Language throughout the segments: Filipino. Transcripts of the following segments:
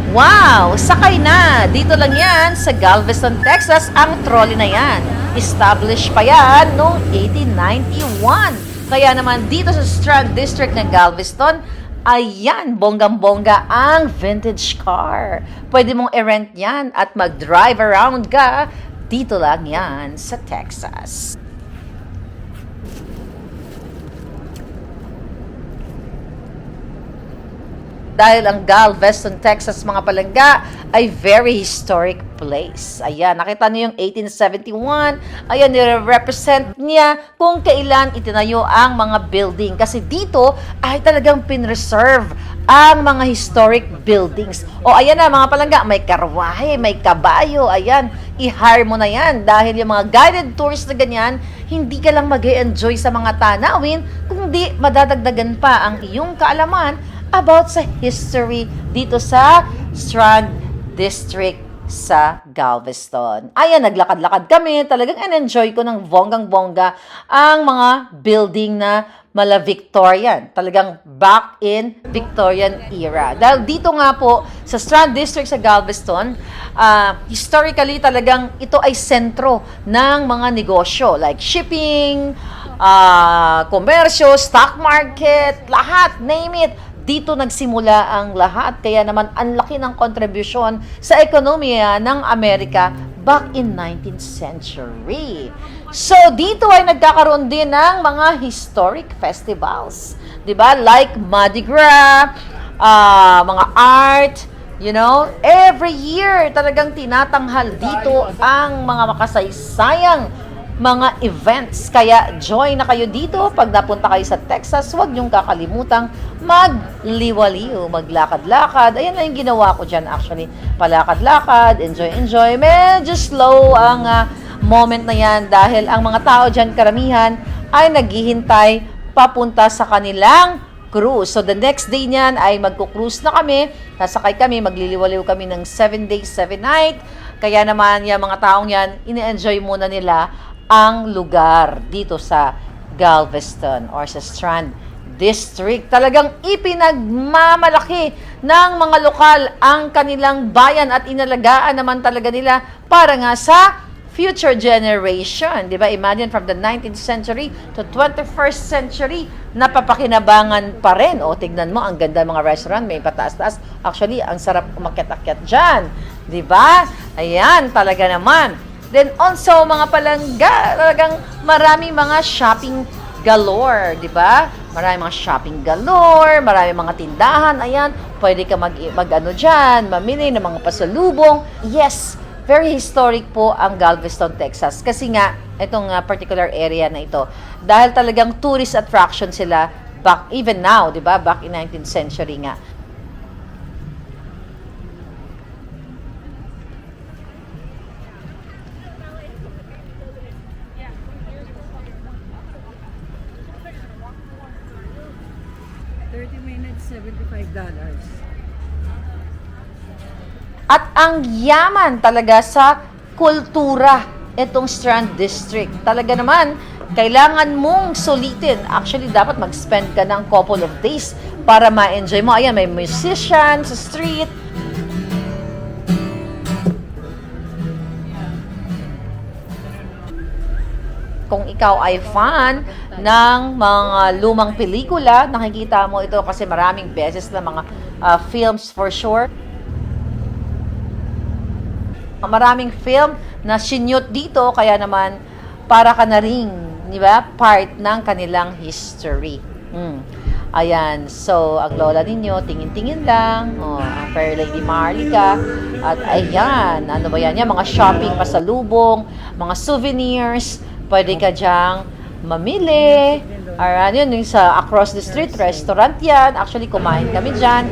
Wow! Sakay na! Dito lang yan sa Galveston, Texas, ang trolley na yan. Established pa yan noong 1891. Kaya naman dito sa Strand District ng Galveston, ayan, bonggang-bongga ang vintage car. Pwede mong i-rent yan at mag-drive around ka. Dito lang yan sa Texas. Dahil ang Galveston, Texas, mga palangga, ay very historic place. Ayan, nakita niyo yung 1871. Ayan, nire-represent niya kung kailan itinayo ang mga building. Kasi dito ay talagang pinreserve ang mga historic buildings. O ayan na mga palangga, may karwahe, may kabayo, ayan, i-hire mo na yan. Dahil yung mga guided tours na ganyan, hindi ka lang mag-enjoy sa mga tanawin, kundi madadagdagan pa ang iyong kaalaman about sa history dito sa Strand District sa Galveston. Ayan, naglakad-lakad kami. Talagang in-enjoy ko ng bonggang-bongga ang mga building na mala Victorian. Talagang back in Victorian era. Dahil dito nga po sa Strand District sa Galveston, historically talagang ito ay sentro ng mga negosyo like shipping, komersyo, stock market, lahat, name it. Dito nagsimula ang lahat. Kaya naman ang laki ng kontribusyon sa ekonomiya ng Amerika back in 19th century. So dito ay nagkakaroon din ng mga historic festivals. 'Di ba? Like Mardi Gras, mga art, you know, every year talagang tinatanghal dito ang mga makasaysayang mga events. Kaya join na kayo dito. Pag napunta kayo sa Texas, huwag niyong kakalimutang magliwaliw, maglakad-lakad. Ayan na yung ginawa ko dyan actually. Palakad-lakad, enjoy. Medyo slow ang moment na yan dahil ang mga tao dyan karamihan ay naghihintay papunta sa kanilang cruise. So the next day niyan ay magko-cruise na kami. Sasakay kami, magliliwaliw kami ng 7 days, 7 night. Kaya naman yung mga taong yan, ini-enjoy muna nila ang lugar dito sa Galveston or sa Strand District. Talagang ipinagmamalaki ng mga lokal ang kanilang bayan at inalagaan naman talaga nila para nga sa future generation. Di ba? Imagine from the 19th century to 21st century, napapakinabangan pa rin. O, tignan mo, ang ganda mga restaurant, may pataas-taas. Actually, ang sarap umakyat-akyat dyan. Di ba? Ayan, talaga naman. Then also, mga palangga, talagang maraming mga shopping galore, di ba? Maraming mga shopping galore, maraming mga tindahan, ayan, pwede ka mag-ano dyan, mamili ng mga pasalubong. Yes, very historic po ang Galveston, Texas. Kasi nga, itong particular area na ito, dahil talagang tourist attraction sila back, even now, di ba? Back in 19th century nga. $75. At ang yaman talaga sa kultura itong Strand District. Talaga naman, kailangan mong sulitin. Actually, dapat mag-spend ka ng couple of days para ma-enjoy mo. Ayan, may musician sa street. Kung ikaw ay fan ng mga lumang pelikula, nakikita mo ito kasi maraming beses na mga films for sure. Maraming film na sinute dito, kaya naman para ka na rin, di ba, part ng kanilang history. Ayan, so ang lola ninyo, tingin-tingin lang. Ang Fair Lady Marlica. At ayan, ano ba yan? Yan, mga shopping pasalubong, mga souvenirs. Pwede ka dyang mamili. Ayan, yun, yung sa across the street, restaurant yan. Actually, kumain kami dyan.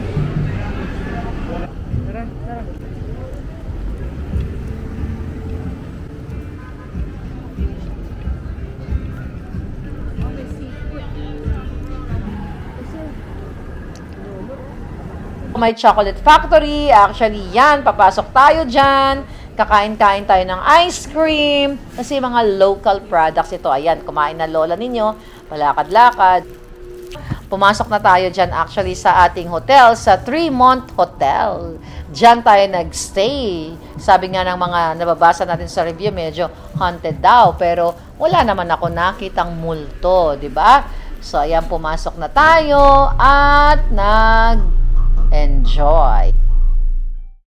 May chocolate factory. Actually, yan, papasok tayo dyan. Kakain-kain tayo ng ice cream. Kasi mga local products ito. Ayan, kumain na lola ninyo. Palakad-lakad. Pumasok na tayo dyan actually sa ating hotel, sa Tremont Hotel. Diyan tayo nagstay. Sabi nga ng mga nababasa natin sa review, medyo haunted daw. Pero wala naman ako nakitang multo, di ba? So, ayan, pumasok na tayo at nag-enjoy.